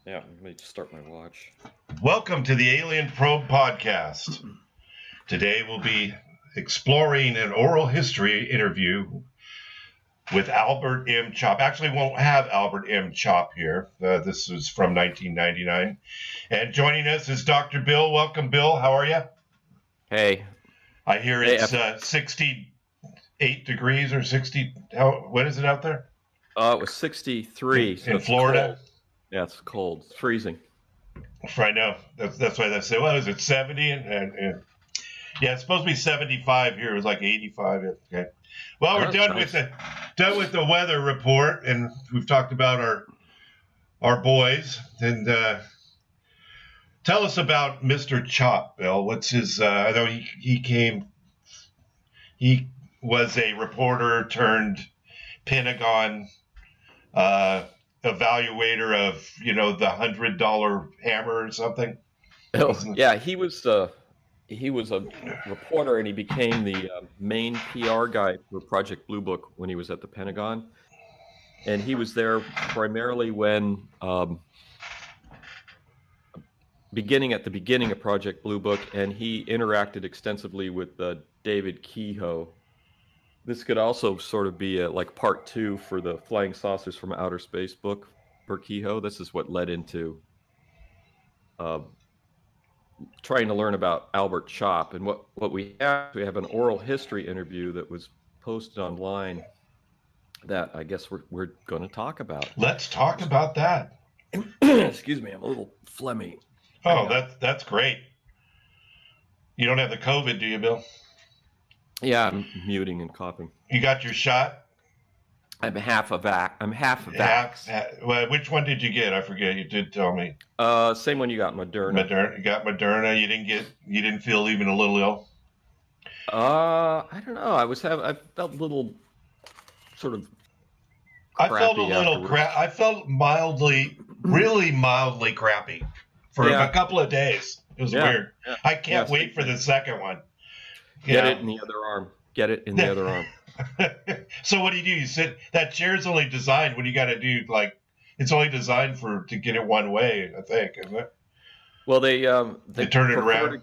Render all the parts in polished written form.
Yeah, let me start my watch. Welcome to the Alien Probe Podcast. Today we'll be exploring an oral history interview with Albert M.Chop. Actually, won't have Albert M.Chop here. This is from 1999. And joining us is Dr. Bill. Welcome, Bill. How are you? Hey. I hear it's 68 degrees or 60. What is it out there? It was 63. In Florida? Cold. Yeah, it's cold. It's freezing. I know. That's why they say, well, is it 70? And yeah, it's supposed to be 75 here. It was like 85. Okay. Well, we're done with the weather report, and we've talked about our boys. And tell us about Mr. Chop, Bill. What's his? I know he was a reporter turned Pentagon evaluator of the $100 hammer or something. Oh, yeah, he was a reporter, and he became the main PR guy for Project Blue Book when he was at the Pentagon. And he was there primarily when beginning of Project Blue Book, and he interacted extensively with David Kehoe. This could also sort of be like part 2 for the Flying Saucers from Outer Space book for Kehoe. This is what led into trying to learn about Albert Chop. And what we have an oral history interview that was posted online that I guess we're going to talk about. Let's talk about that. Excuse me, I'm a little phlegmy. Oh, that's great. You don't have the COVID, do you, Bill? Yeah, I'm muting and coughing. You got your shot? I'm half a vax. Well, which one did you get? I forget. You did tell me. Same one you got, Moderna. You got Moderna. You didn't feel even a little ill? I don't know. I felt a little sort of crappy. I felt really mildly crappy for a couple of days. It was weird. Yeah. I can't wait for the second one. Get it in the other arm. So what do? You sit. That chair's only designed when you got to do it's only designed to get it one way. I think, isn't it? Well, they turn it around.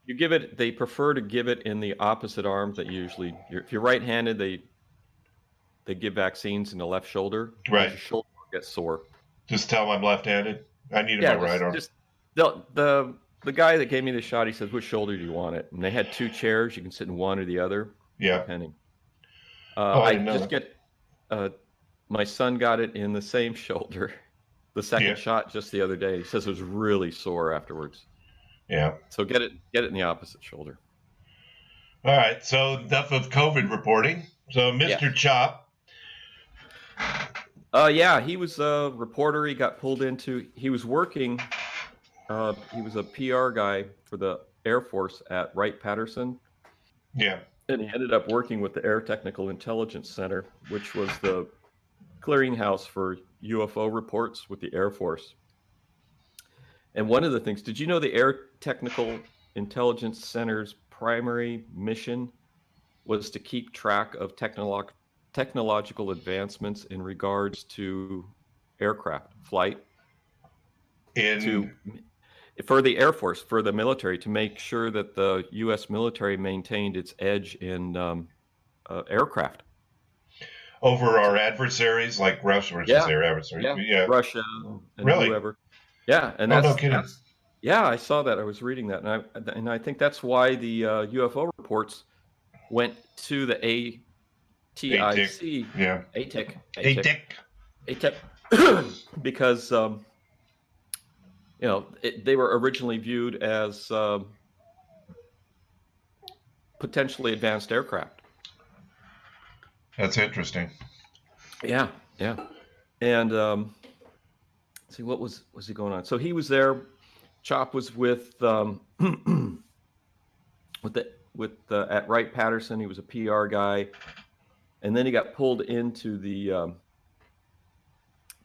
They prefer to give it in the opposite arm. That usually, if you're right-handed, they give vaccines in the left shoulder. Right. Your shoulder gets sore. Just tell them I'm left-handed. I need my right arm. The guy that gave me the shot, he says, "Which shoulder do you want it?" And they had 2 chairs. You can sit in one or the other. Yeah. Depending. My son got it in the same shoulder, the second shot just the other day. He says it was really sore afterwards. Yeah. So get it in the opposite shoulder. All right. So enough of COVID reporting. So Mr. Chop. He was a reporter. He got pulled into. He was working. He was a PR guy for the Air Force at Wright-Patterson. Yeah. And he ended up working with the Air Technical Intelligence Center, which was the clearinghouse for UFO reports with the Air Force. And one of the things, did you know the Air Technical Intelligence Center's primary mission was to keep track of technological advancements in regards to aircraft flight? For the Air Force, for the military, to make sure that the U.S. military maintained its edge in aircraft. Over our adversaries, like Russia, which is their adversaries. Yeah, Russia and whoever. Yeah, and no kidding. I saw that. I was reading that, and I think that's why the UFO reports went to the ATIC. Yeah. ATIC. Because they were originally viewed as potentially advanced aircraft. That's interesting. Yeah. And see, what was he going on? So he was there. Chop was with at Wright-Patterson. He was a PR guy, and then he got pulled into the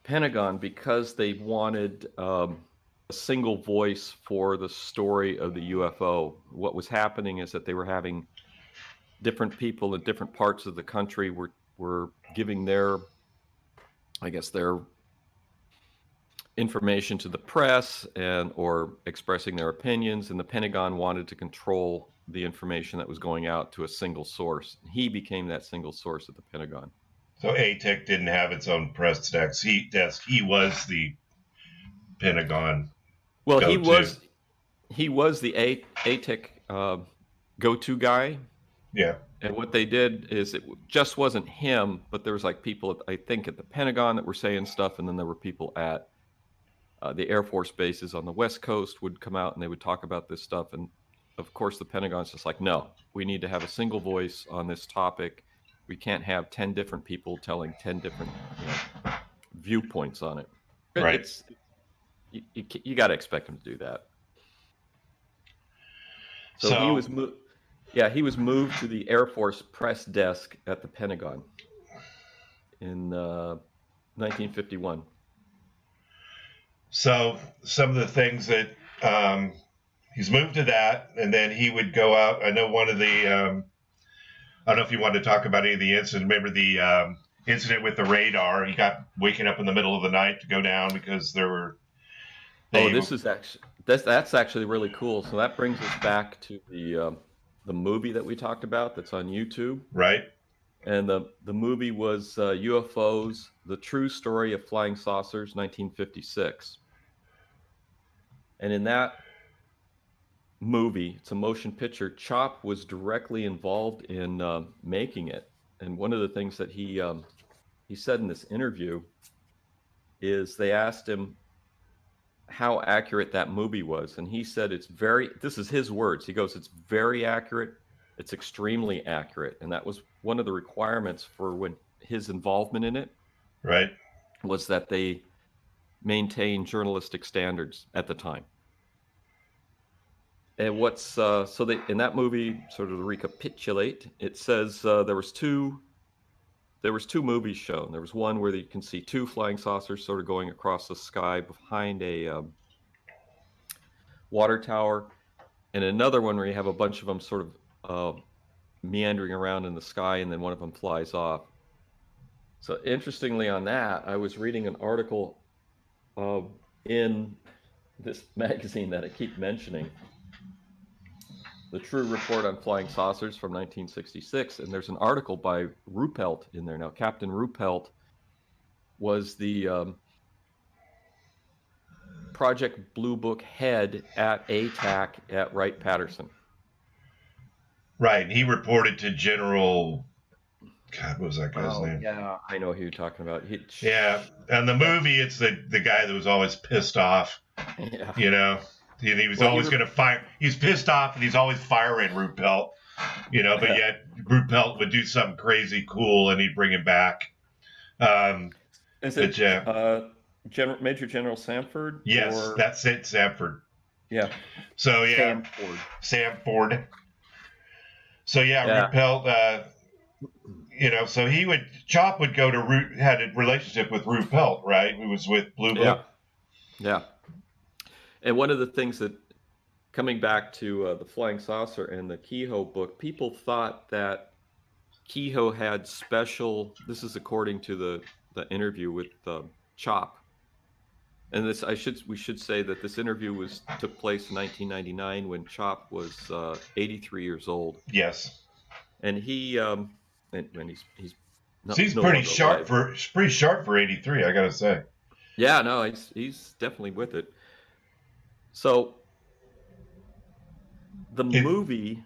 Pentagon because they wanted a single voice for the story of the UFO. What was happening is that they were having different people in different parts of the country were giving their information to the press or expressing their opinions, and the Pentagon wanted to control the information that was going out to a single source. He became that single source at the Pentagon. So ATIC didn't have its own press desk. He was the Pentagon. Well, he was the ATIC go-to guy. Yeah. And what they did is it just wasn't him, but there was like people, I think, at the Pentagon that were saying stuff, and then there were people at the Air Force bases on the West Coast would come out and they would talk about this stuff. And of course, the Pentagon's just like, no, we need to have a single voice on this topic. We can't have 10 different people telling 10 different viewpoints on it. Right. You got to expect him to do that. So he was moved to the Air Force press desk at the Pentagon in 1951. So some of the things that he's moved to that, and then he would go out. I know one of the, I don't know if you wanted to talk about any of the incidents. Remember the incident with the radar? He got waking up in the middle of the night to go down because there were. That's actually really cool. So that brings us back to the movie that we talked about that's on YouTube. Right. And the movie was UFOs, The True Story of Flying Saucers, 1956. And in that movie, it's a motion picture, Chop was directly involved in making it. And one of the things that he said in this interview is they asked him how accurate that movie was. And he said this is his words. He goes, it's very accurate. It's extremely accurate. And that was one of the requirements for his involvement in it. Right. Was that they maintain journalistic standards at the time. And in that movie, sort of to recapitulate, it says there was two movies shown. There was one where you can see two flying saucers sort of going across the sky behind a water tower, and another one where you have a bunch of them sort of meandering around in the sky, and then one of them flies off. So interestingly on that, I was reading an article in this magazine that I keep mentioning, The True Report on Flying Saucers from 1966, and there's an article by Ruppelt in there. Now, Captain Ruppelt was the Project Blue Book head at ATAC at Wright-Patterson. Right. He reported to General. God, what was that guy's name? Yeah, I know who you're talking about. Yeah, and the movie, it's the guy that was always pissed off. Yeah. You know, he was always going to fire. He's pissed off, and he's always firing Ruppelt. You know, but yet Ruppelt would do something crazy cool, and he'd bring him back. Is it Major General Sanford? Yes, that's it, Sanford. Yeah. So yeah, Sanford. So yeah. Ruppelt. You know, so Chop would go to had a relationship with Ruppelt, right? He was with Blue Book. Yeah. And one of the things that, coming back to the Flying Saucer and the Kehoe book, people thought that Kehoe had special. This is according to the interview with Chop. And we should say that this interview took place in 1999 when Chop was 83 years old. Yes. And he and he's pretty sharp for 83, I gotta say. Yeah, no, he's definitely with it. So the movie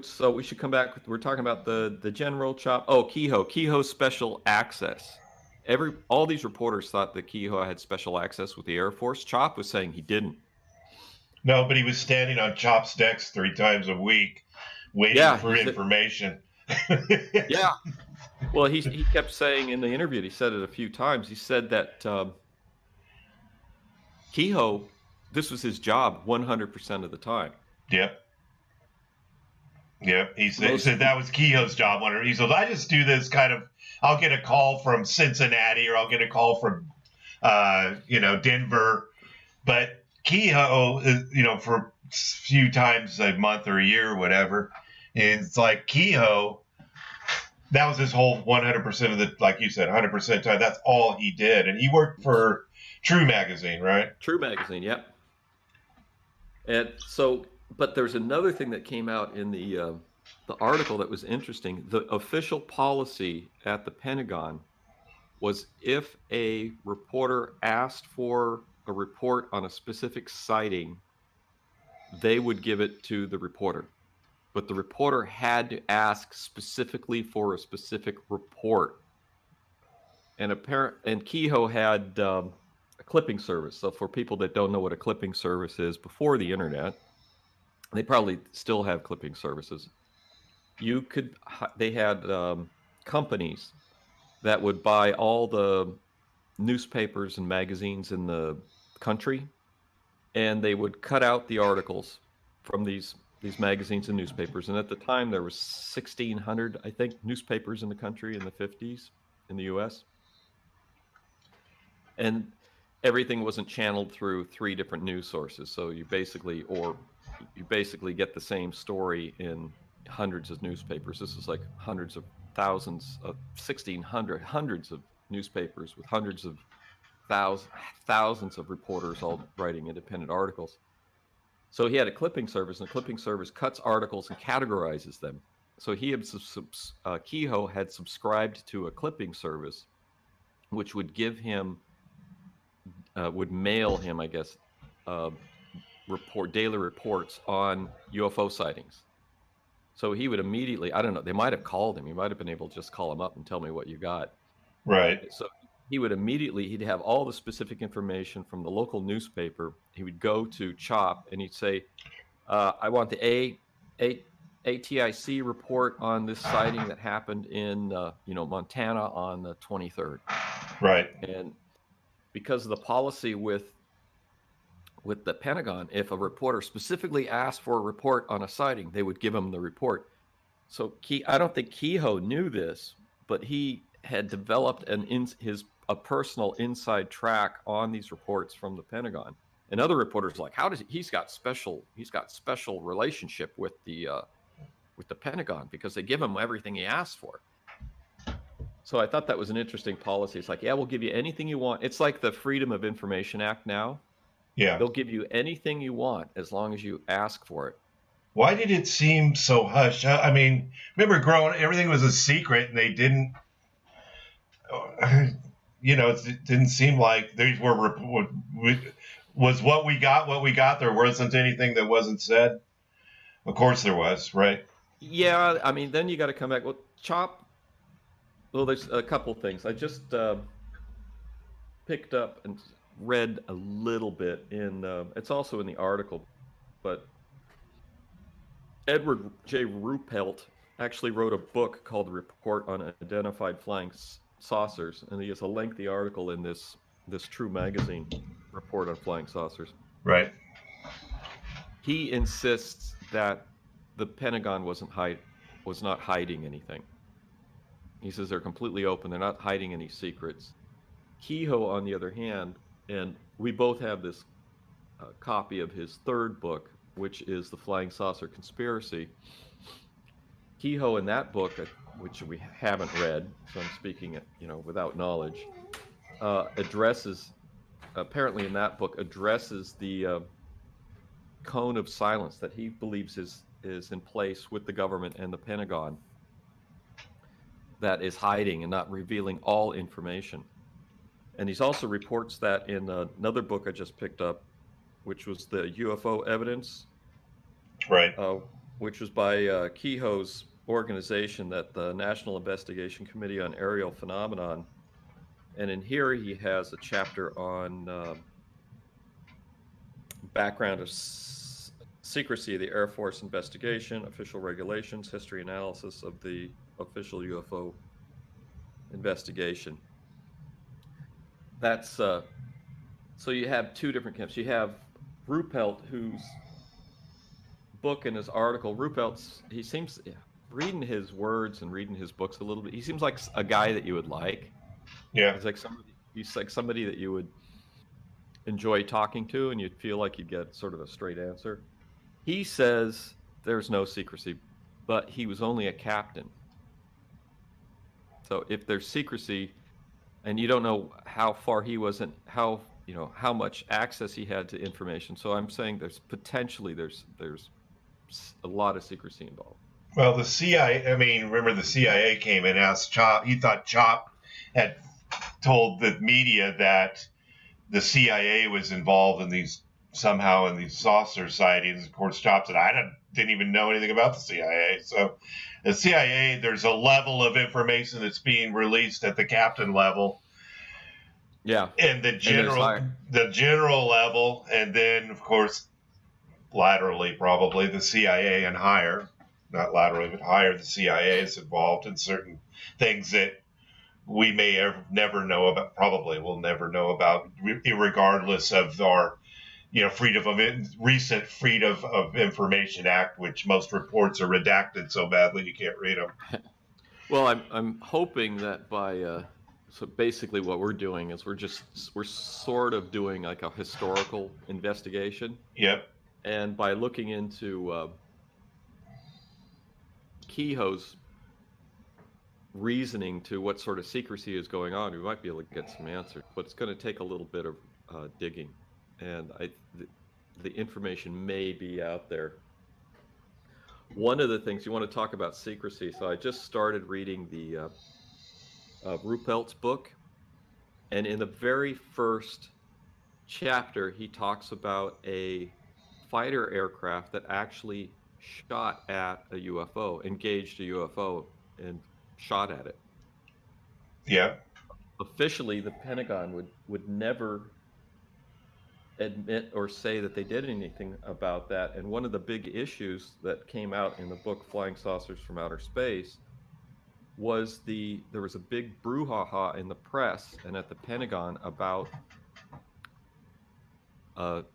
so we should come back. We're talking about the General Chop. Oh, Kehoe's special access. All these reporters thought that Kehoe had special access with the Air Force. Chop was saying he didn't. No, but he was standing on Chop's decks 3 times a week, waiting for information. Yeah. Well, he kept saying in the interview, he said it a few times. He said that Kehoe, this was his job 100% of the time. Yep. He said that was Kehoe's job. He said, I just do this kind of, I'll get a call from Cincinnati or I'll get a call from, Denver. But Kehoe, for a few times a month or a year or whatever, and it's like Kehoe, that was his whole 100% of the, like you said, 100% time. That's all he did. And he worked for True magazine, right? True magazine, yep. And so, but there's another thing that came out in the article that was interesting. The official policy at the Pentagon was if a reporter asked for a report on a specific sighting, they would give it to the reporter. But the reporter had to ask specifically for a specific report. And Kehoe had a clipping service. So for people that don't know what a clipping service is, before the internet, they probably still have clipping services. They had companies that would buy all the newspapers and magazines in the country, and they would cut out the articles from these magazines and newspapers. And at the time, there was 1,600, I think, newspapers in the country in the 50s in the U.S. And everything wasn't channeled through 3 different news sources. So you basically get the same story in hundreds of newspapers. This is like hundreds of thousands of 1,600, hundreds of newspapers with hundreds of thousands of reporters all writing independent articles. So he had a clipping service, and the clipping service cuts articles and categorizes them. So Kehoe had subscribed to a clipping service, which would give him, would mail him, I guess, daily reports on UFO sightings. So he would immediately, I don't know, they might have called him. You might have been able to just call him up and tell me what you got. Right. So he'd have all the specific information from the local newspaper. He would go to Chop and he'd say, I want the ATIC report on this sighting that happened in, Montana on the 23rd. Right. And because of the policy with the Pentagon, if a reporter specifically asked for a report on a sighting, they would give him the report. So I don't think Kehoe knew this, but he had developed a personal inside track on these reports from the Pentagon. And other reporters like, he's got special relationship with the Pentagon because they give him everything he asks for. So I thought that was an interesting policy. It's like, yeah, we'll give you anything you want. It's like the Freedom of Information Act now. Yeah. They'll give you anything you want as long as you ask for it. Why did it seem so hush? I mean, remember growing, everything was a secret, and they didn't. It didn't seem like these were was what we got. There wasn't anything that wasn't said. Of course, there was, right? Yeah, I mean, then you got to come back. Well, Chop. Well, there's a couple things. I just picked up and read a little bit it's also in the article, but Edward J. Ruppelt actually wrote a book called Report on Identified Flying Saucers, and he has a lengthy article in this True magazine, Report on Flying Saucers. Right. He insists that the Pentagon was not hiding anything. He says they're completely open. They're not hiding any secrets. Kehoe, on the other hand, and we both have this copy of his 3rd book, which is The Flying Saucer Conspiracy. Kehoe, in that book, which we haven't read, so I'm speaking without knowledge, apparently in that book, addresses the cone of silence that he believes is in place with the government and the Pentagon that is hiding and not revealing all information. And he also reports that in another book I just picked up, which was the UFO evidence, right? Which was by Kehoe's organization, that the National Investigation Committee on Aerial Phenomenon. And in here he has a chapter on background of secrecy of the Air Force investigation, official regulations, history analysis of the official UFO investigation. That's so you have 2 different camps. You have Ruppelt, whose book and his article, he seems, reading his words and reading his books a little bit, he seems like a guy that you would like. Yeah. He's like somebody that you would enjoy talking to, and you'd feel like you'd get sort of a straight answer. He says there's no secrecy, but he was only a captain. So if there's secrecy, and you don't know how far he was and how how much access he had to information. So I'm saying there's a lot of secrecy involved. Well, the CIA, I mean, remember the CIA came and asked Chop, he thought Chop had told the media that the CIA was involved in these saucer sightings. Of course, Chop said, didn't even know anything about the CIA. So the CIA, there's a level of information that's being released at the captain level. Yeah. And the general level, and then of course laterally probably the CIA and higher, not laterally but higher, the CIA is involved in certain things that we may never know about, probably will never know about, regardless of our recent Freedom of Information Act, which most reports are redacted so badly you can't read them. Well, I'm hoping that so basically what we're doing is we're sort of doing like a historical investigation. Yep. And by looking into Kehoe's reasoning to what sort of secrecy is going on, we might be able to get some answers. But it's going to take a little bit of digging, and the information may be out there. One of the things you want to talk about secrecy. So I just started reading the Ruppelt's book, and in the very first chapter, he talks about a fighter aircraft that actually shot at a UFO, engaged a UFO, and shot at it. Yeah. Officially, the Pentagon would never admit or say that they did anything about that. And one of the big issues that came out in the book Flying Saucers from Outer Space was there was a big brouhaha in the press and at the Pentagon about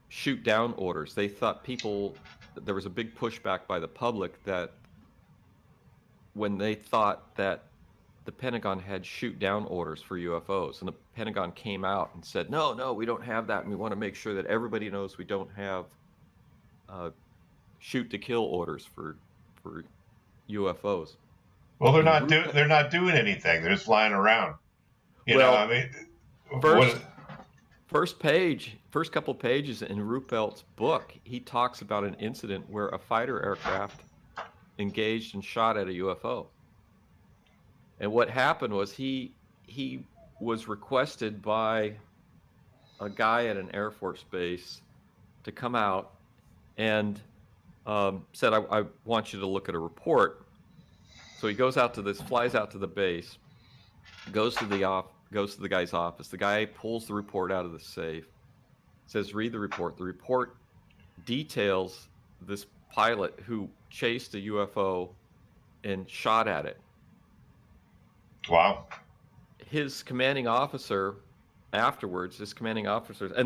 shoot down orders. They thought there was a big pushback by the public that when they thought that the Pentagon had shoot down orders for UFOs, and the Pentagon came out and said, no, we don't have that, and we want to make sure that everybody knows we don't have shoot to kill orders for UFOs. Well, they're not doing anything. They're just flying around. First couple pages in Ruppelt's book, he talks about an incident where a fighter aircraft engaged and shot at a UFO. And what happened was he was requested by a guy at an Air Force base to come out and said, I want you to look at a report. So he flies out to the base, goes to the guy's office. The guy pulls the report out of the safe, says, read the report. The report details this pilot who chased a UFO and shot at it. Wow. His commanding officer afterwards, and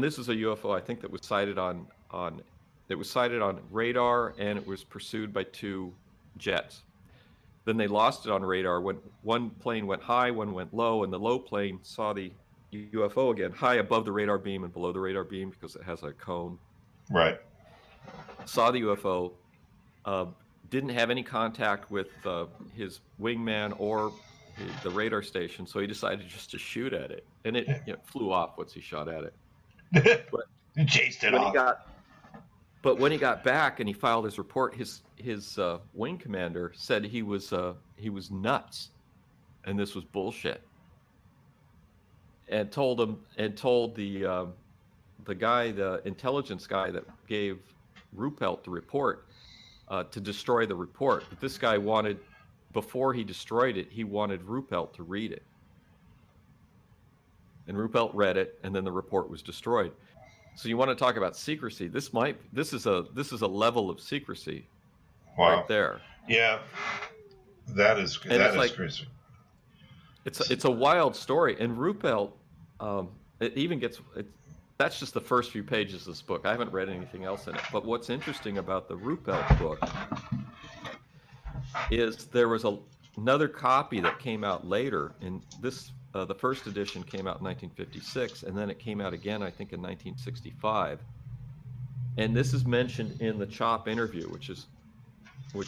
this is a UFO I think that was sighted on radar, and it was pursued by 2 jets. Then they lost it on radar when one plane went high, one went low, and the low plane saw the UFO again, high above the radar beam and below the radar beam because it has a cone. Right. Saw the UFO, didn't have any contact with his wingman or the radar station, so he decided just to shoot at it, and it flew off once he shot at it. But he chased it off. But when he got back and he filed his report, his wing commander said he was nuts, and this was bullshit, and told the intelligence guy that gave Ruppelt the report to destroy the report. But this guy before he destroyed it, he wanted Ruppelt to read it, and Ruppelt read it, and then the report was destroyed. So you want to talk about secrecy? This is a level of secrecy, wow, right there. Yeah, that is crazy. It's a wild story, and Ruppelt, that's just the first few pages of this book. I haven't read anything else in it. But what's interesting about the Ruppelt book is there was another copy that came out later, and this. The first edition came out in 1956, and then it came out again, I think, in 1965. And this is mentioned in the Chop interview, which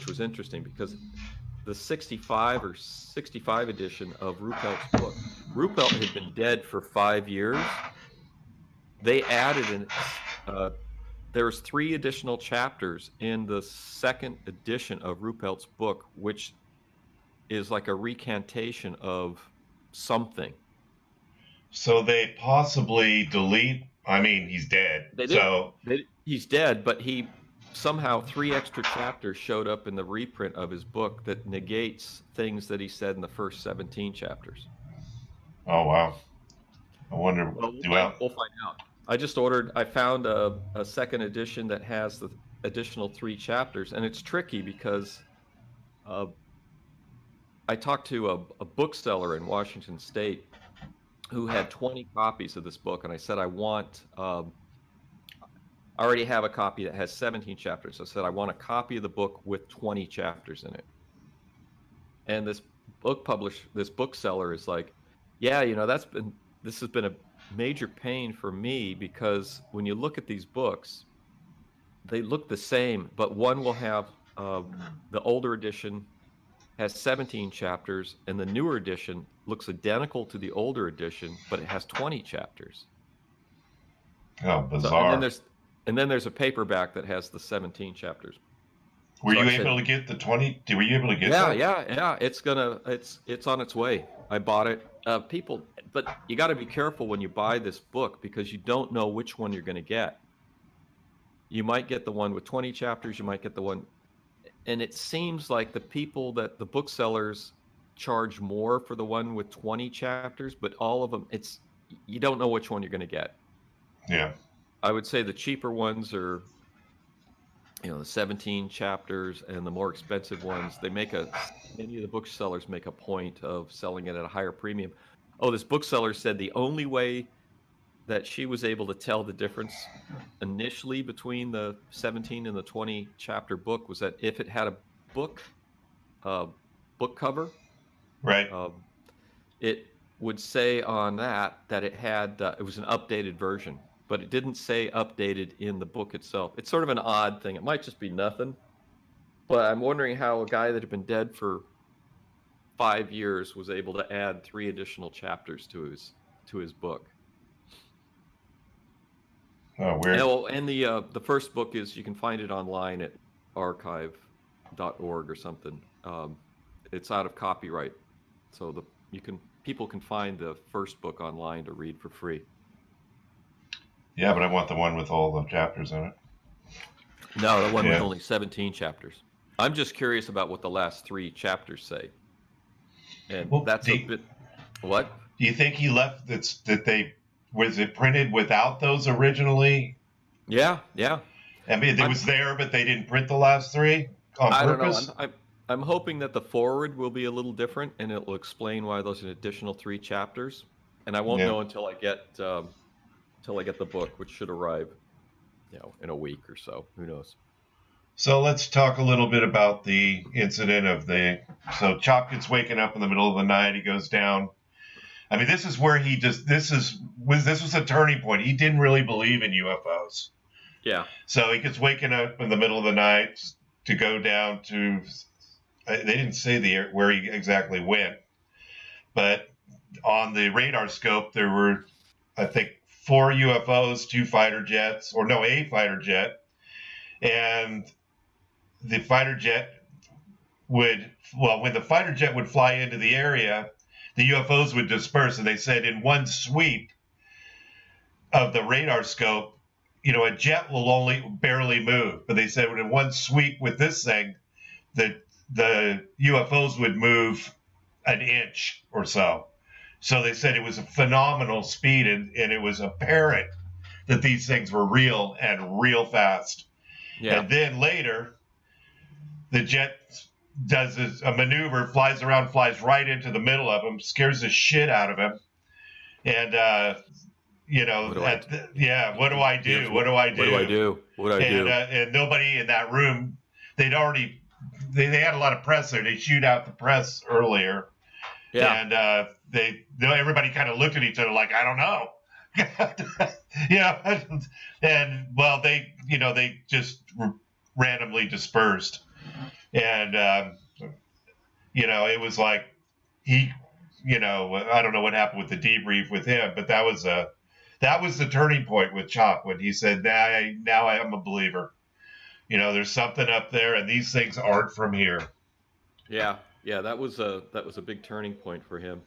was interesting because the 65 edition of Ruppelt's book, Ruppelt had been dead for 5 years, they added in. There's 3 additional chapters in the second edition of Ruppelt's book, which is like a recantation of something. So they possibly delete. I mean, he's dead. They did. So He's dead, but he somehow 3 extra chapters showed up in the reprint of his book that negates things that he said in the first 17 chapters. oh wow. I wonder. Well, Well, we'll find out. I found a second edition that has the additional 3 chapters, and it's tricky because I talked to a bookseller in Washington State who had 20 copies of this book, and I said, I already have a copy that has 17 chapters. I said, I want a copy of the book with 20 chapters in it. And this bookseller is like, yeah, this has been a major pain for me, because when you look at these books, they look the same, but one will have the older edition has 17 chapters, and the newer edition looks identical to the older edition, but it has 20 chapters. oh, bizarre. And then there's a paperback that has the 17 chapters. Were you able to get the 20? Were you able to get that? Yeah. It's on its way. I bought it. But you got to be careful when you buy this book, because you don't know which one you're going to get. You might get the one with 20 chapters. You might get the one, and it seems like the booksellers charge more for the one with 20 chapters, but all of them, you don't know which one you're going to get. Yeah. I would say the cheaper ones are, the 17 chapters, and the more expensive ones, many of the booksellers make a point of selling it at a higher premium. Oh, this bookseller said the only way that she was able to tell the difference initially between the 17 and the 20 chapter book was that if it had a book cover, right, it would say on that it had it was an updated version, but it didn't say updated in the book itself. It's sort of an odd thing. It might just be nothing, but I'm wondering how a guy that had been dead for 5 years was able to add 3 additional chapters to his book. Oh, weird. And the first book you can find it online at archive.org or something. It's out of copyright, so people can find the first book online to read for free. Yeah, but I want the one with all the chapters in it. No, the one with only 17 chapters. I'm just curious about what the last 3 chapters say. And that's a bit. What? Do you think he left was it printed without those originally? Yeah. I mean, it was there, but they didn't print the last 3 on purpose? I don't know. I'm hoping that the forward will be a little different, and it will explain why those are additional 3 chapters. And I won't know until I get the book, which should arrive, in a week or so. Who knows? So let's talk a little bit about the incident so Chop gets waken up in the middle of the night. He goes down. I mean, this is where this was a turning point. He didn't really believe in UFOs. Yeah. So he gets waken up in the middle of the night to go down to, they didn't say where he exactly went, but on the radar scope, there were, I think, 4 UFOs, 2 fighter jets, a fighter jet. And the fighter jet when the fighter jet would fly into the area, the UFOs would disperse. And they said in one sweep of the radar scope, a jet will only barely move. But they said in one sweep with this thing, that the UFOs would move an inch or so. So they said it was a phenomenal speed, and it was apparent that these things were real and real fast. Yeah. And then later, the jet does a maneuver, flies right into the middle of him, scares the shit out of him. And, what do I do? What do I do? And nobody in that room, they had a lot of press there. They shoot out the press earlier. Yeah. And everybody kind of looked at each other like, I don't know. And they just randomly dispersed. And, it was like I don't know what happened with the debrief with him, but that was that was the turning point with Chop when he said, now I am a believer. There's something up there, and these things aren't from here. Yeah, yeah, that was a big turning point for him.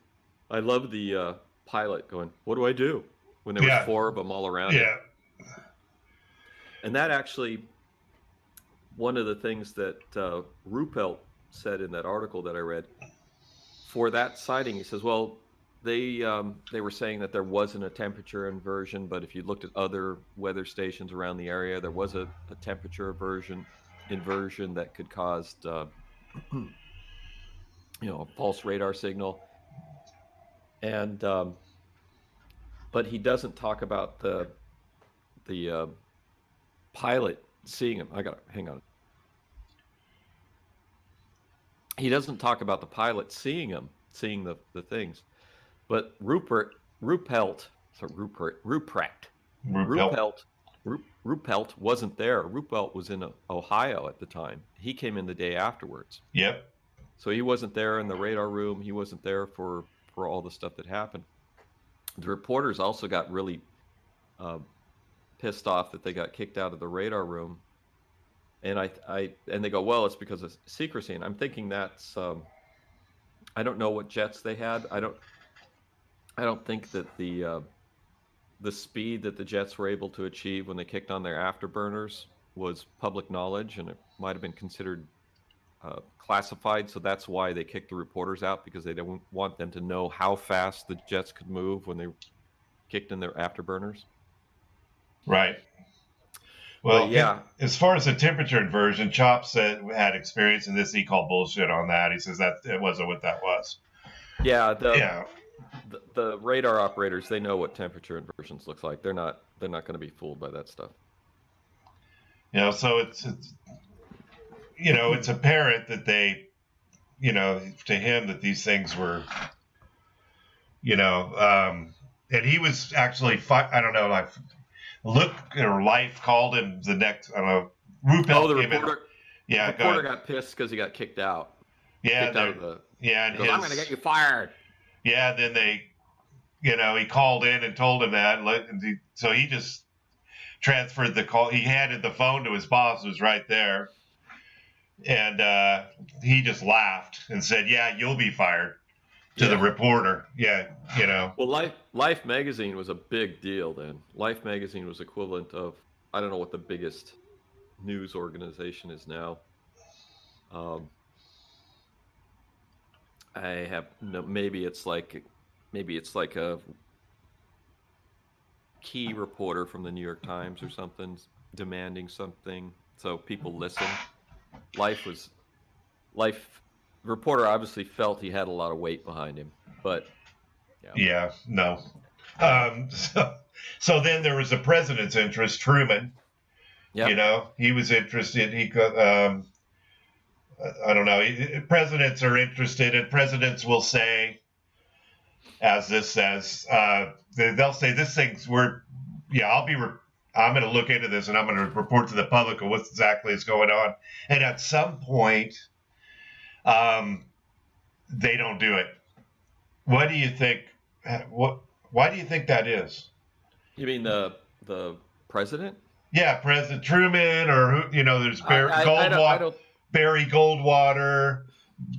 I love the pilot going, "What do I do?" when there was Yeah, 4 of them all around him. yeah, And that actually, one of the things that Ruppelt said in that article that I read for that sighting, he says, "Well, they were saying that there wasn't a temperature inversion, but if you looked at other weather stations around the area, there was a temperature inversion that could cause a false radar signal." And but he doesn't talk about the pilot seeing him. I got to hang on. He doesn't talk about the pilot seeing him, seeing the things. But Ruppelt, Ruppelt wasn't there. Ruppelt was in Ohio at the time. He came in the day afterwards. yep. So he wasn't there in the radar room. He wasn't there for all the stuff that happened. The reporters also got really pissed off that they got kicked out of the radar room. And and they go, well, it's because of secrecy. And I'm thinking that's I don't know what jets they had. I don't think that the speed that the jets were able to achieve when they kicked on their afterburners was public knowledge, and it might have been considered classified. So that's why they kicked the reporters out, because they don't want them to know how fast the jets could move when they kicked in their afterburners. Right. Well, yeah. As far as the temperature inversion, Chop said had experience in this. He called bullshit on that. He says that it wasn't what that was. Yeah. The radar operators, they know what temperature inversions looks like. They're not going to be fooled by that stuff. So it's it's apparent that they, to him, that these things were, and he was actually, I don't know, like, Life called him the next, I don't know, Ruppelt the reporter. Yeah, the reporter got pissed because he got kicked out. Yeah, kicked out of the. Yeah, and I'm going to get you fired. Yeah, then they, he called in and told him that, so he just transferred the call. He handed the phone to his boss, who was right there, and he just laughed and said, "Yeah, you'll be fired." To the reporter. Yeah, Well, Life magazine was a big deal then. Life magazine was equivalent of, I don't know what the biggest news organization is now. I have no, maybe it's like a key reporter from the New York Times or something demanding something, so people listen. Life reporter obviously felt he had a lot of weight behind him, but no. So then there was the president's interest, Truman. Yep. He was interested. He got, I don't know. Presidents are interested, and presidents will say, as this says, they'll say this thing's I'm going to look into this, and I'm going to report to the public of what exactly is going on. And at some point, they don't do it. What do you think? Why do you think that is? You mean the president? Yeah, President Truman, or there's Barry Goldwater.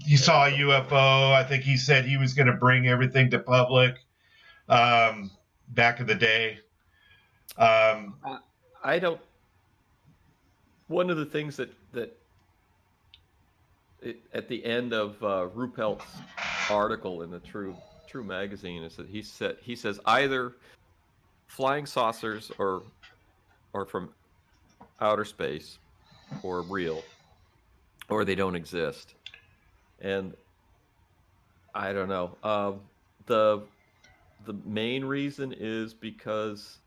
He saw a UFO. I think he said he was going to bring everything to public back in the day. I don't. One of the things that at the end of Ruppelt's article in the True magazine is that he says either flying saucers or from outer space or real, or they don't exist. And I don't know. The main reason is because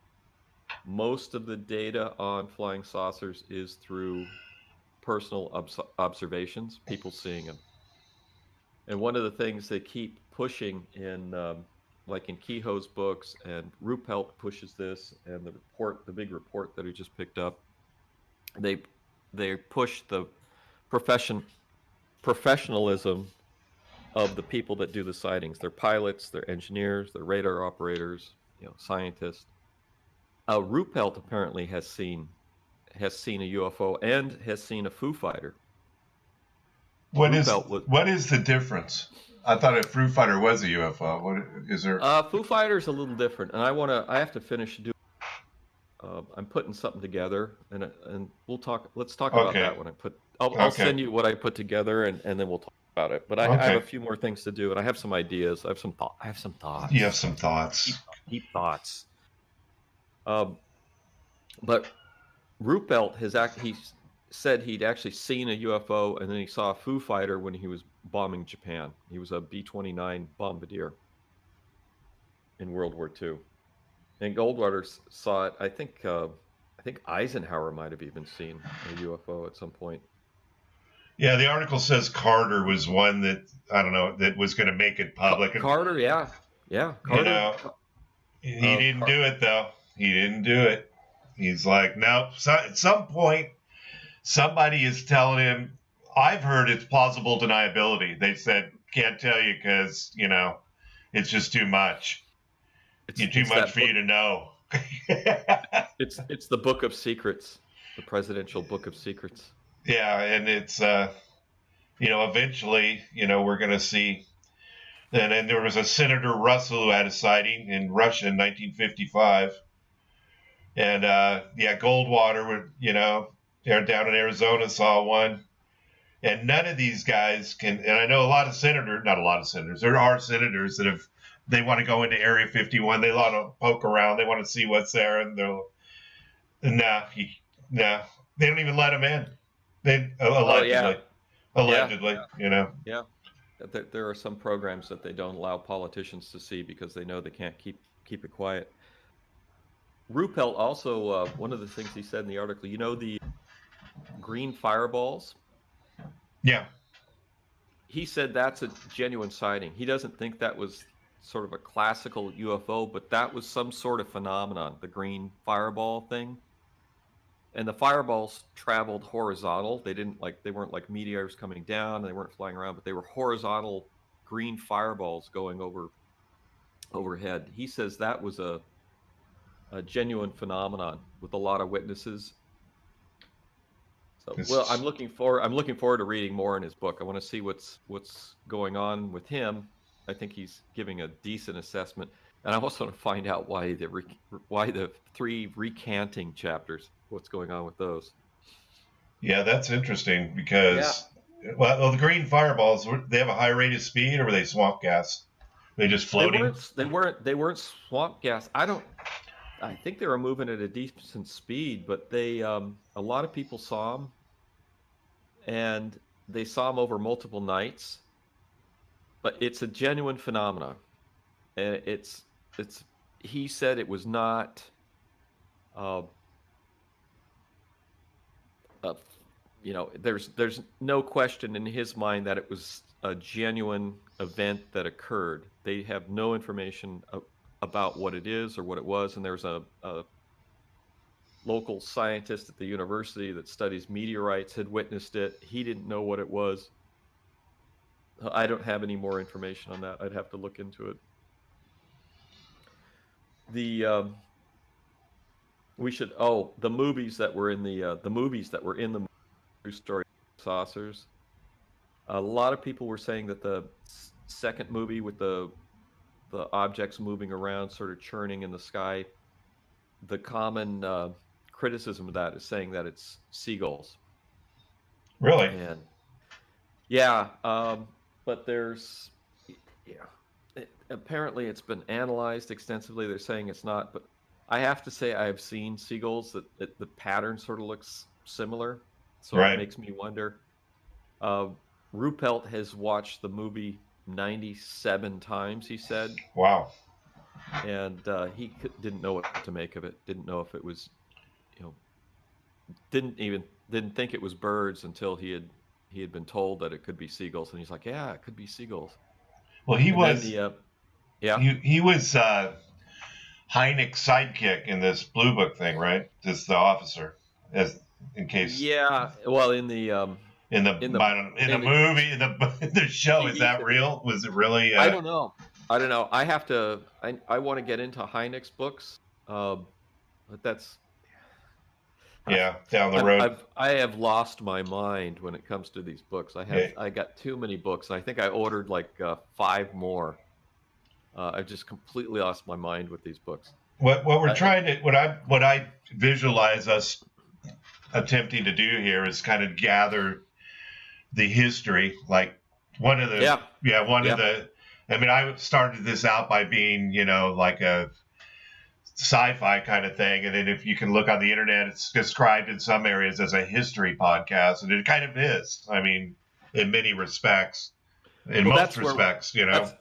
most of the data on flying saucers is through personal observations, people seeing them. And one of the things they keep pushing in, like in Kehoe's books, and Ruppelt pushes this, and the big report that he just picked up, they push the professionalism of the people that do the sightings. They're pilots, they're engineers, they're radar operators, scientists. Ruppelt apparently has seen a UFO and has seen a Foo Fighter. What Ruppelt was is the difference? I thought a Foo Fighter was a UFO. What is there? Foo Fighter's a little different, and I have to finish doing. I'm putting something together, and we'll talk. Let's talk about Okay. that when I'll Okay. send you what I put together, and then we'll talk about it. But I have a Okay. few more things to do, and I have some ideas. I have some You have thoughts, some thoughts. deep thoughts. Um, but Ruppelt he said he'd actually seen a UFO, and then he saw a Foo Fighter when he was bombing Japan. He was a B-29 bombardier in World War II. And Goldwater saw it. I think Eisenhower might have even seen a UFO at some point. Yeah, the article says Carter was one that I don't know that was going to make it public, and Carter, yeah, you Carter. know he didn't do it though. He didn't do it. He's like, no. So at some point, somebody is telling him. I've heard it's plausible deniability. They said can't tell you because it's just too much. You're too It's much that for book. you to know. It's the Book of Secrets, the presidential Book of Secrets. Yeah, and it's eventually we're going to see. And then there was a Senator Russell who had a sighting in Russia in 1955, and Goldwater, they're down in Arizona, saw one, and none of these guys can. And I know a lot of senators, not a lot of senators. There are senators that they want to go into Area 51. They want to poke around. They want to see what's there, and they're nah, nah. They don't even let them in. They Oh yeah, yeah, allegedly. yeah. There are some programs that they don't allow politicians to see because they know they can't keep it quiet. Ruppelt also one of the things he said in the article. You know the green fireballs. Yeah. He said that's a genuine sighting. He doesn't think that was sort of a classical UFO, but that was some sort of phenomenon, the green fireball thing. And the fireballs traveled horizontal. They weren't like meteors coming down, and they weren't flying around, but they were horizontal green fireballs going overhead. He says that was a genuine phenomenon with a lot of witnesses. So, well, It's, I'm looking forward to reading more in his book. I want to see what's going on with him. I think he's giving a decent assessment, and I also want to find out why the three recanting chapters. What's going on with those? yeah, that's interesting Yeah, because the green fireballs they have a high rate of speed, or were they swamp gas? They just floating? they weren't swamp gas. I think they were moving at a decent speed, but they a lot of people saw them, and they saw them over multiple nights. But it's a genuine phenomenon, and it's. He said it was not, uh, uh, there's no question in his mind that it was a genuine event that occurred. They have no information about what it is or what it was, and there's a local scientist at the university that studies meteorites had witnessed it. He didn't know what it was. I don't have any more information on that. I'd have to look into it. The we should the movies that were in the movies that were in the true story saucers. A lot of people were saying that the second movie with the objects moving around, sort of churning in the sky, the common criticism of that is saying that it's seagulls. Really? And yeah, but yeah, apparently it's been analyzed extensively. They're saying it's not, but I have to say I've seen seagulls that the pattern sort of looks similar, so it Right. makes me wonder. Uh, Ruppelt has watched the movie 97 times, he said, Wow. and didn't know what to make of it. Didn't know if it was, you know, didn't think it was birds until he had been told that it could be seagulls, and he's like, yeah, it could be seagulls. Well, he And then was the yeah, he was Heineck's sidekick in this Blue Book thing, right? Just the officer, as in case yeah. Well, in the in the in the in the movie in the show. Is TV that series, real? Was it really? I don't know. I don't know. I have to. I want to get into Hynek's books. Um, But that's Yeah, down the road. I have lost my mind when it comes to these books. Yeah. I got too many books. I think I ordered like 5 more. I've just completely lost my mind with these books. What we're I, trying to what I visualize us attempting to do here is kind of gather the history. Like one of the yeah, one of yeah, the. I mean, I started this out by being like a sci-fi kind of thing, and then if you can look on the internet, it's described in some areas as a history podcast, and it kind of is. I mean, in many respects, in well, most respects, that's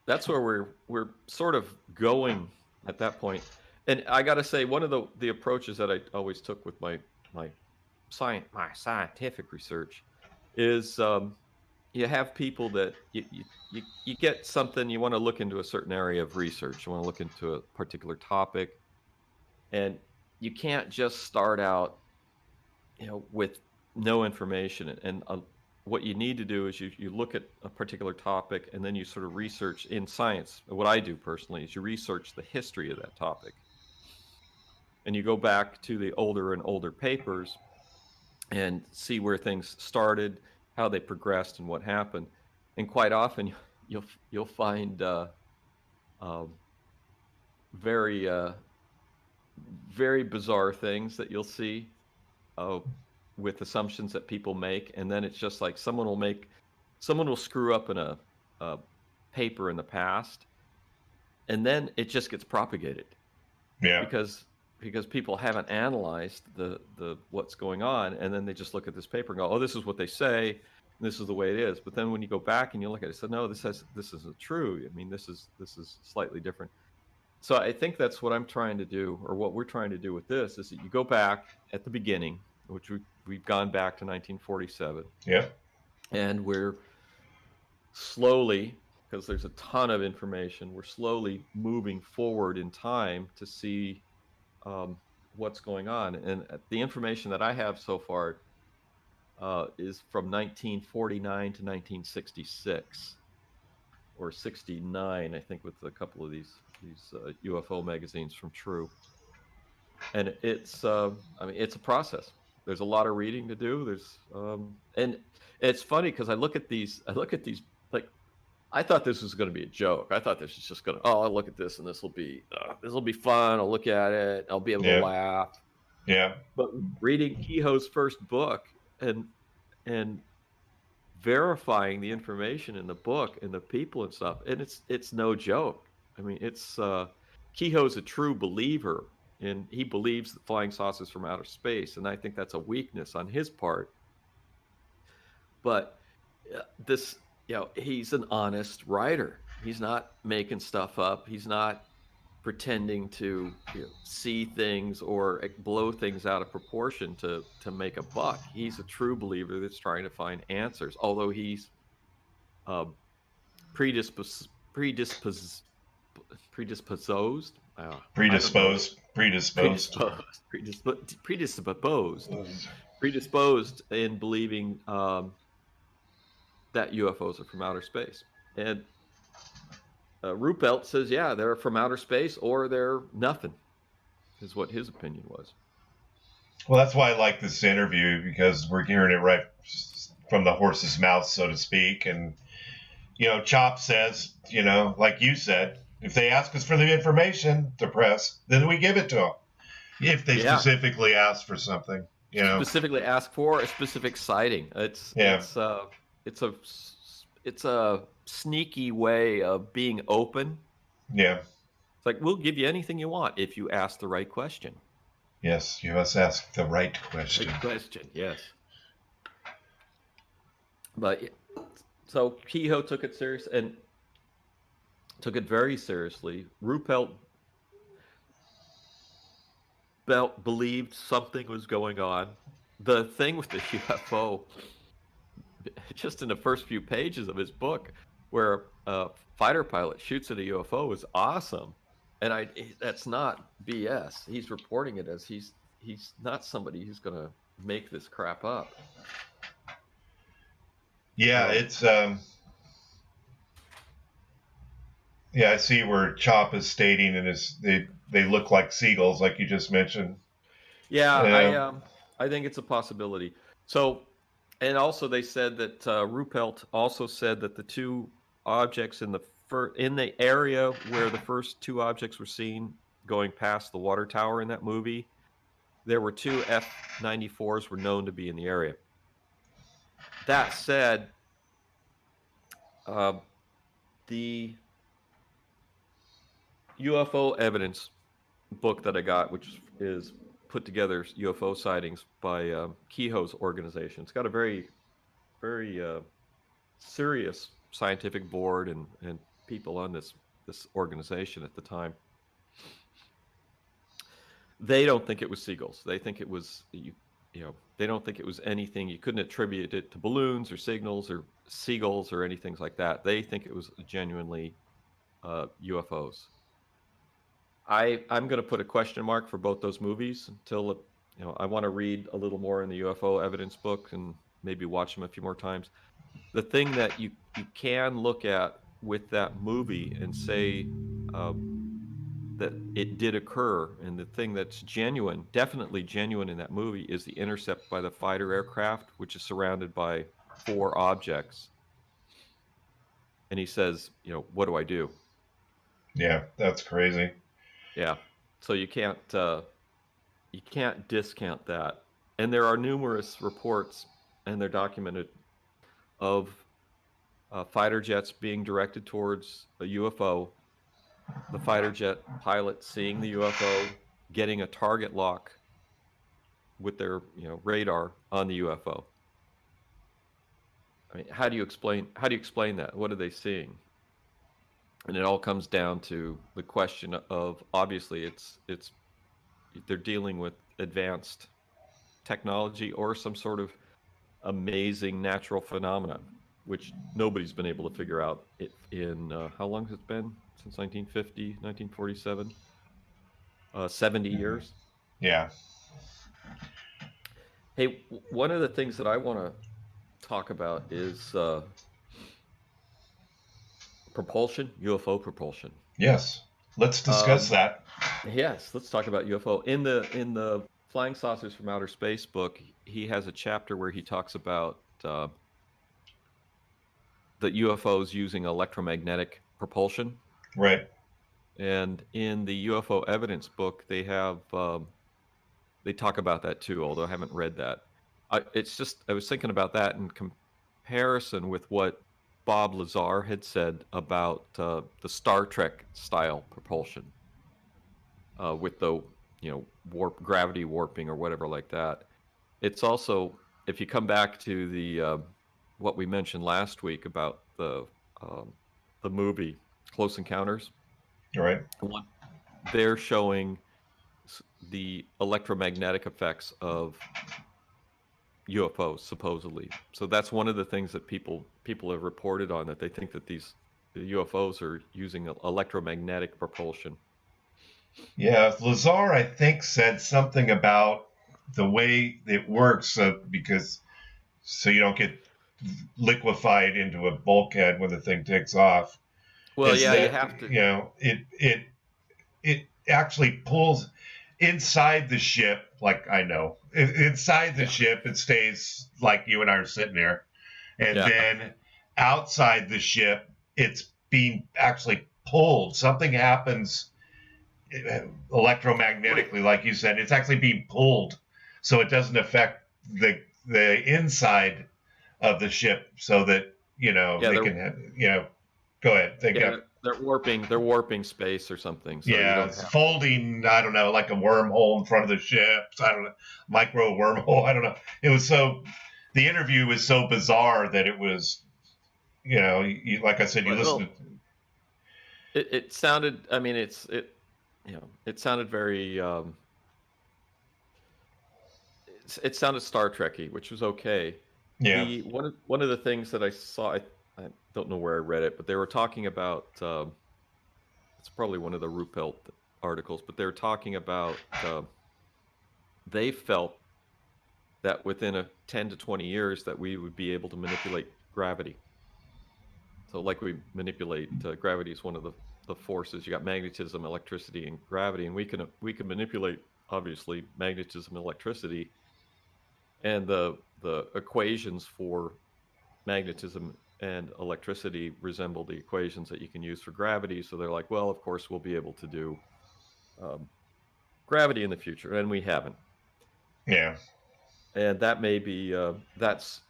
that's where we're sort of going at that point. And I got to say, one of the approaches that I always took with my my scientific research is you have people that you get something, you want to look into a certain area of research, you want to look into a particular topic, and you can't just start out, with no information. And what you need to do is you look at a particular topic, and then you sort of research in science. What I do personally is you research the history of that topic, and you go back to the older and older papers and see where things started, how they progressed, and what happened. And quite often, you'll find um, very very bizarre things that you'll see uh, with assumptions that people make, and then it's just like someone will screw up in a paper in the past, and then it just gets propagated yeah, because people haven't analyzed the what's going on, and then they just look at this paper and go, oh, this is what they say, and this is the way it is. But then when you go back and you look at it, so no, this isn't true. I mean, this is slightly different. So I think that's what I'm trying to do, or what we're trying to do with this, is that you go back at the beginning, which we've gone back to 1947, yeah, and we're slowly, because there's a ton of information, we're slowly moving forward in time to see what's going on. And the information that I have so far is from 1949 to 1966 or 69, I think, with a couple of these UFO magazines from True. And it's I mean, it's a process. There's a lot of reading to do. And it's funny because I look at these, like, I thought this was going to be a joke. I thought this was just going to, oh, I'll look at this and this will be fun. I'll look at it. I'll be able to yeah, laugh. yeah, But reading Kehoe's first book and and verifying the information in the book and the people and stuff, and it's no joke. I mean, it's Kehoe's a true believer, and he believes that flying saucers from outer space, and I think that's a weakness on his part. But this, he's an honest writer. He's not making stuff up. He's not pretending to see things or blow things out of proportion to make a buck. He's a true believer that's trying to find answers, although he's uh, predisposed predisposed predisposed I don't know predisposed, predisposed. predisposed in believing that UFOs are from outer space. And Ruppelt says, yeah, they're from outer space or they're nothing, is what his opinion was. Well, that's why I like this interview, because we're hearing it right from the horse's mouth, so to speak. And Chop says, like you said, if they ask us for the information, the press, then we give it to them. If they Yeah, specifically ask for something, specifically ask for a specific sighting. Yeah, It's a it's a sneaky way of being open. yeah, It's like, we'll give you anything you want if you ask the right question. yes. You must ask the right question. Right question, yes. But so Kehoe took it serious and took it very seriously. Ruppelt believed something was going on. The thing with the UFO, just in the first few pages of his book, where a fighter pilot shoots at a UFO, is awesome. And that's not BS. He's reporting it as he's not somebody who's going to make this crap up. Yeah, it's Yeah, I see where Chop is stating, and they look like seagulls, like you just mentioned. Yeah, Yeah, I think it's a possibility. So, and also they said that Ruppelt also said that the two objects in the area where the first two objects were seen going past the water tower in that movie, there were two F-94s were known to be in the area. That said, uh, the UFO evidence book that I got, which is put together UFO sightings by Kehoe's organization, it's got a very serious scientific board and people on this organization at the time. They don't think it was seagulls. They think it was they don't think it was anything. You couldn't attribute it to balloons or signals or seagulls or anything like that. They think it was genuinely UFOs. I'm going to put a question mark for both those movies until I want to read a little more in the UFO evidence book and maybe watch them a few more times. The thing that you can look at with that movie and say uh, that it did occur, and the thing that's genuine, definitely genuine in that movie, is the intercept by the fighter aircraft, which is surrounded by four objects. And he says, what do I do? yeah, that's crazy. Yeah. So you can't discount that. And there are numerous reports, and they're documented, of fighter jets being directed towards a UFO, the fighter jet pilot seeing the UFO, getting a target lock with their radar on the UFO. I mean, how do you explain that? What are they seeing? And it all comes down to the question of, obviously it's they're dealing with advanced technology or some sort of amazing natural phenomena, which nobody's been able to figure out in how long has it been since 1950, 1947? 70 years. Yeah, Hey, one of the things that I want to talk about is propulsion, UFO propulsion. yes. Let's discuss Um, that. yes, let's talk about UFO. In the Flying Saucers from Outer Space book, he has a chapter where he talks about the UFOs using electromagnetic propulsion. Right. And in the UFO evidence book, they talk about that too. Although I haven't read that. I was thinking about that in comparison with what Bob Lazar had said about the Star Trek style propulsion with the gravity warping or whatever like that. It's also, if you come back to the what we mentioned last week about um, the movie Close Encounters, Right. what they're showing the electromagnetic effects of UFOs supposedly. So that's one of the things that people have reported on, that they think that the UFOs are using electromagnetic propulsion. Yeah, Lazar, I think, said something about the way it works, because so you don't get liquefied into a bulkhead when the thing takes off. Well, Is yeah, you that have to. it actually pulls inside the ship? Like I know, inside the Yeah, ship, it stays like you and I are sitting there, and yeah. then outside the ship, it's being actually pulled. Something happens Wait, electromagnetically, like you said. It's actually being pulled, so it doesn't affect the inside of the ship, so that yeah, they they're can have, go ahead, think yeah of. they're warping space or something, so you Yeah, don't it's have to. folding. I don't know, like a wormhole in front of the ship. I don't know, micro wormhole. I don't know. It was so. The interview was so bizarre that it was, like I said, you listen Well, to. it sounded. I mean, it sounded very. It sounded Star Trekky, which was okay. Yeah, The one of the things that I saw, I don't know where I read it, but they were talking about. It's probably one of the Ruppelt articles, but they were talking about. They felt that within a 10 to 20 years that we would be able to manipulate gravity. So, like we manipulate gravity is one of the the forces. You got magnetism, electricity, and gravity, and we can manipulate obviously magnetism and electricity, and the equations for magnetism and electricity resemble the equations that you can use for gravity. So they're like, well, of course we'll be able to do um, gravity in the future, and we haven't. Yeah. And that may be that's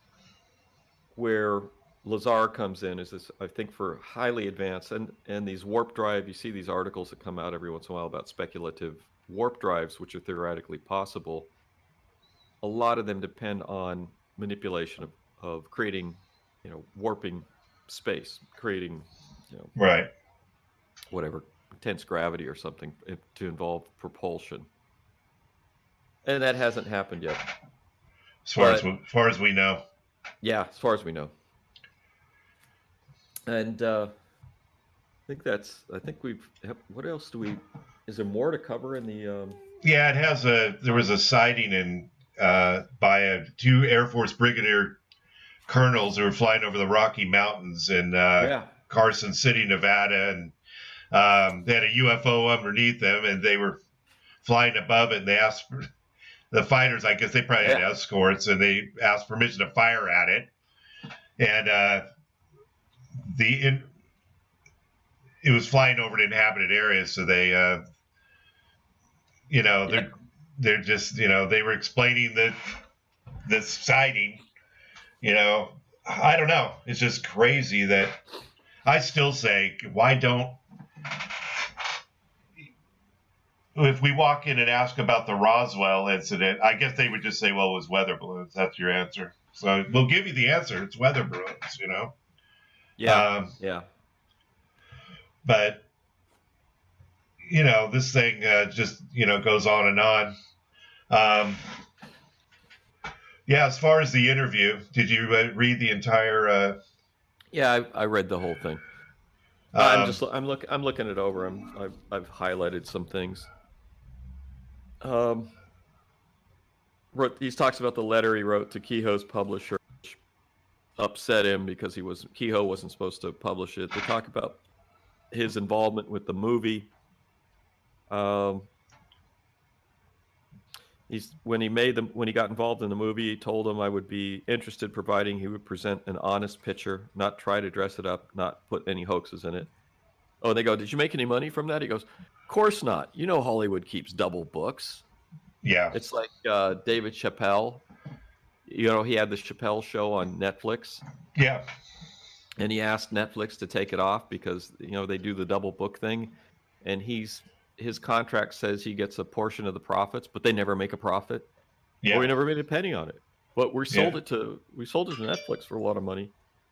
where Lazar comes in. Is this, I think, for highly advanced and these warp drive. You see these articles that come out every once in a while about speculative warp drives, which are theoretically possible. A lot of them depend on manipulation of creating, warping space, creating, Right. whatever, intense gravity or something to involve propulsion. And that hasn't happened yet. As far as we know. Yeah, as far as we know. And I think we've, what else do we, is there more to cover in the, Yeah, it has there was a sighting in by two Air Force brigadier colonels who were flying over the Rocky Mountains in Carson City, Nevada, and they had a UFO underneath them, and they were flying above it. And they asked for the fighters, I guess they probably had escorts, and they asked permission to fire at it. And it was flying over an inhabited area, so they, they're just, they were explaining this sighting. I don't know. It's just crazy that I still say, why don't, if we walk in and ask about the Roswell incident, I guess they would just say, well, it was weather balloons. That's your answer. So we'll give you the answer. It's weather balloons, Yeah. Yeah. But, this thing just, goes on and on. Yeah, as far as the interview, did you read the entire? Yeah, I read the whole thing. I'm looking it over. I've highlighted some things. He talks about the letter he wrote to Kehoe's publisher, which upset him because Kehoe wasn't supposed to publish it. They talk about his involvement with the movie. When he got involved in the movie, he told him I would be interested, providing he would present an honest picture, not try to dress it up, not put any hoaxes in it. Oh, and they go, did you make any money from that? He goes, of course not. Hollywood keeps double books. Yeah. It's like David Chappelle. He had the Chappelle show on Netflix. Yeah. And he asked Netflix to take it off because, they do the double book thing. And his contract says he gets a portion of the profits, but they never make a profit. Yeah. Or he never made a penny on it. But we sold it to Netflix for a lot of money.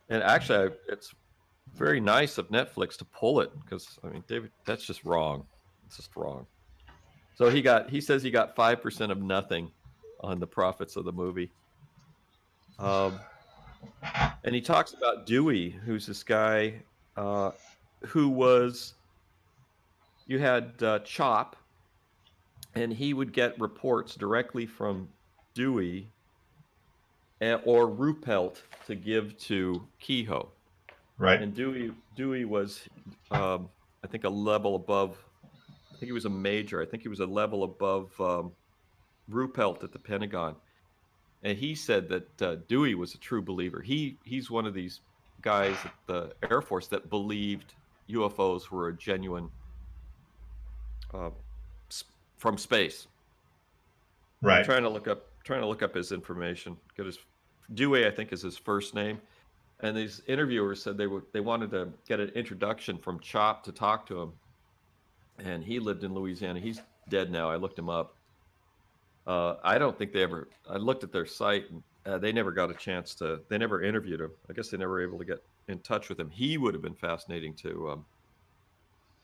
And actually, it's very nice of Netflix to pull it because, David, that's just wrong. It's just wrong. So he says he got 5% of nothing on the profits of the movie. And he talks about Dewey, who's this guy who was, you had Chop, and he would get reports directly from Dewey or Ruppelt to give to Kehoe. Right. And Dewey was, I think, a level above. I think he was a major. I think he was a level above Ruppelt at the Pentagon. And he said that Dewey was a true believer. He's one of these guys at the Air Force that believed UFOs were a genuine from space. Right. I'm trying to look up his information. Dewey, I think, is his first name. And these interviewers said they wanted to get an introduction from Chop to talk to him. And he lived in Louisiana. He's dead now. I looked him up. I don't think I looked at their site, and they never got a chance they never interviewed him. I guess they never were able to get in touch with him. He would have been fascinating to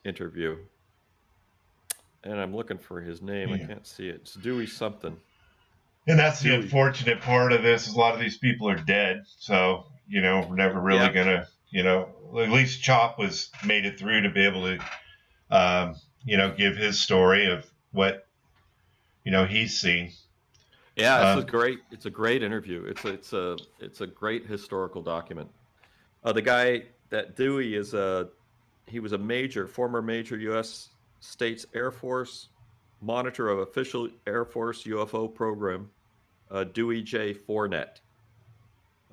interview. And I'm looking for his name. I can't see it. It's Dewey something. And that's the unfortunate part of this. Is a lot of these people are dead. So, we're never really going to, at least Chop made it through to be able to, give his story of what, he's seen. Yeah, it's a great interview. It's a great historical document. The guy that Dewey is he was a former major U.S. States Air Force monitor of official Air Force UFO program, Dewey J. Fournette,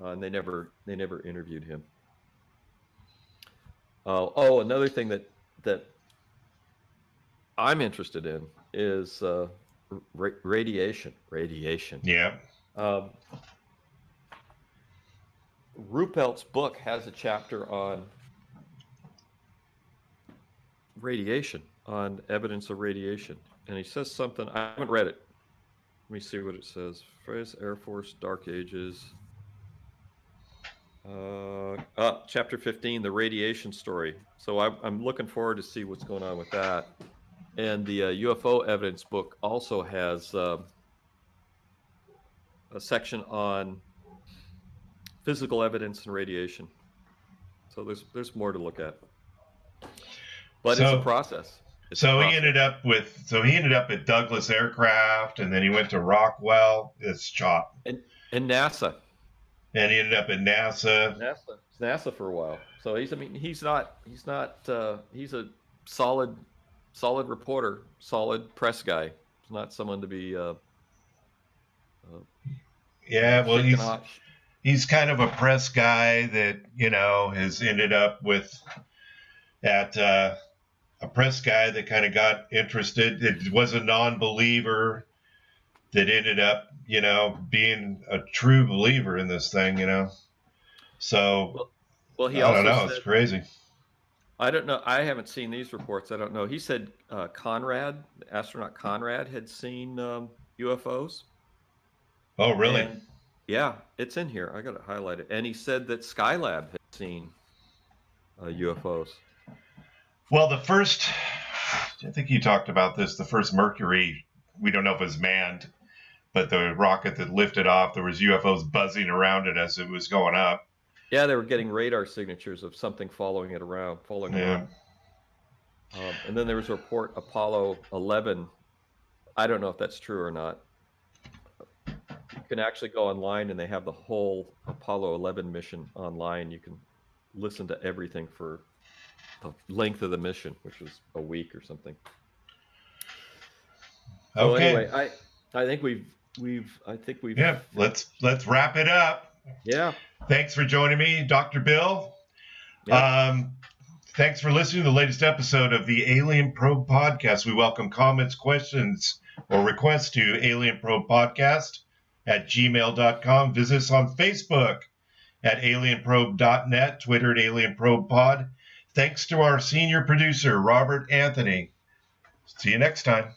and they never interviewed him. Another thing that I'm interested in is radiation. Yeah. Ruppelt's book has a chapter on radiation, on evidence of radiation, and he says something. I haven't read it. Let me see what it says. Phrase Air Force Dark Ages. Chapter 15, the radiation story. So I'm looking forward to see what's going on with that. And the UFO evidence book also has a section on physical evidence and radiation. So there's more to look at. But it's a process. He ended up at Douglas Aircraft, and then he went to Rockwell. It's Chop. And NASA. And he ended up at NASA. NASA for a while. So he's a solid reporter, solid press guy. He's not someone to be he's kind of a press guy that, has ended up at a press guy that kind of got interested. It was a non-believer that ended up, being a true believer in this thing, So, he I also don't know. Said, it's crazy. I don't know. I haven't seen these reports. I don't know. He said astronaut Conrad had seen UFOs. Oh, really? And, yeah, it's in here. I got it highlighted. And he said that Skylab had seen UFOs. Well, I think you talked about this, the first Mercury, we don't know if it was manned, but the rocket that lifted off, there was UFOs buzzing around it as it was going up. Yeah, they were getting radar signatures of something following around. And then there was a report, Apollo 11. I don't know if that's true or not. You can actually go online, and they have the whole Apollo 11 mission online. You can listen to everything for the length of the mission, which was a week or something. So anyway, I think we've. Yeah, let's wrap it up. Yeah. Thanks for joining me, Dr. Bill. Yep. Thanks for listening to the latest episode of the Alien Probe Podcast. We welcome comments, questions, or requests to alienprobepodcast@gmail.com. Visit us on Facebook at alienprobe.net, Twitter at alienprobepod. Thanks to our senior producer, Robert Anthony. See you next time.